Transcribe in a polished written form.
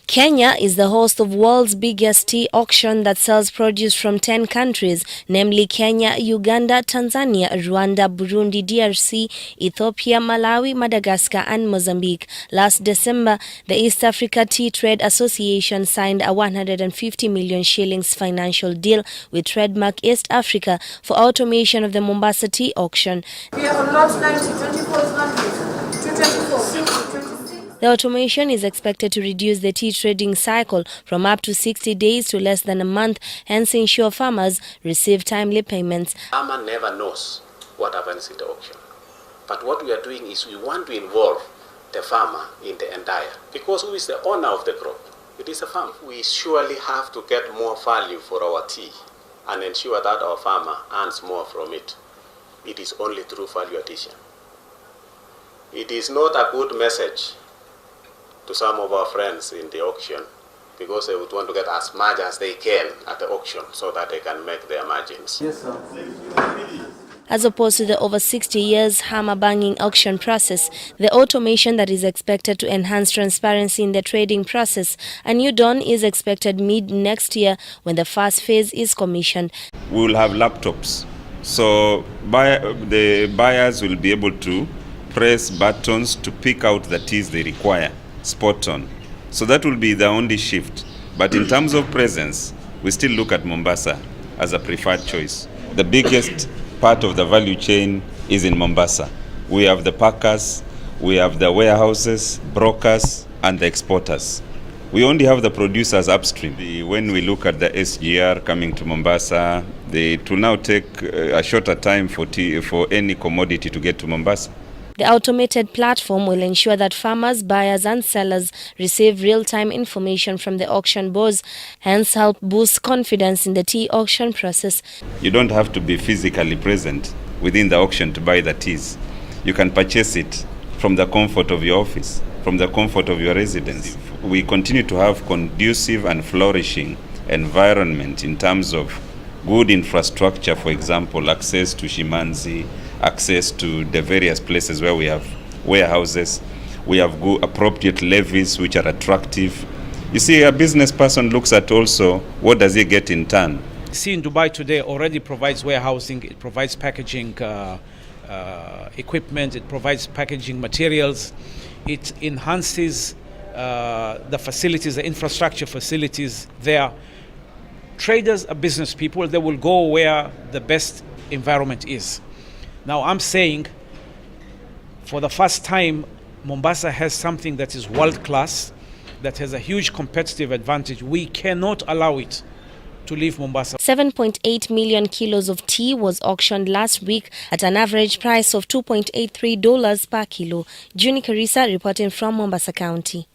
Kenya is the host of world's biggest tea auction that sells produce from 10 countries, namely Kenya, Uganda, Tanzania, Rwanda, Burundi, DRC, Ethiopia, Malawi, Madagascar and Mozambique. Last December, the East Africa Tea Trade Association signed a 150 million shillings financial deal with Trademark East Africa for automation of the Mombasa tea auction. We are on lot 90, 24 is 224. The automation is expected to reduce the tea trading cycle from up to 60 days to less than a month, hence ensure farmers receive timely payments. Farmer never knows what happens in the auction. But what we are doing is we want to involve the farmer in the entire, because who is the owner of the crop? It is a farmer. We surely have to get more value for our tea and ensure that our farmer earns more from it. It is only through value addition. It is not a good message to some of our friends in the auction, because they would want to get as much as they can at the auction so that they can make their margins. Yes, sir. As opposed to the over 60 years hammer-banging auction process, the automation that is expected to enhance transparency in the trading process, a new dawn is expected mid-next year when the first phase is commissioned. We will have laptops, so the buyers will be able to press buttons to pick out the teas they require. Spot on. So that will be the only shift. But in terms of presence, we still look at Mombasa as a preferred choice. The biggest part of the value chain is in Mombasa. We have the packers, we have the warehouses, brokers, and the exporters. We only have the producers upstream. When we look at the SGR coming to Mombasa, it will now take a shorter time for any commodity to get to Mombasa. The automated platform will ensure that farmers, buyers and sellers receive real-time information from the auction boards, hence help boost confidence in the tea auction process. You don't have to be physically present within the auction to buy the teas. You can purchase it from the comfort of your office, from the comfort of your residence. We continue to have conducive and flourishing environment in terms of good infrastructure, for example, access to Shimanzi, access to the various places where we have warehouses. We have good appropriate levies which are attractive. You see, a business person looks at also what does he get in turn. See, in Dubai today already provides warehousing, it provides packaging equipment, it provides packaging materials, it enhances the facilities, the infrastructure facilities there. Traders are business people, they will go where the best environment is. Now I'm saying, for the first time, Mombasa has something that is world-class, that has a huge competitive advantage. We cannot allow it to leave Mombasa. 7.8 million kilos of tea was auctioned last week at an average price of $2.83 per kilo. Juni Karisa reporting from Mombasa County.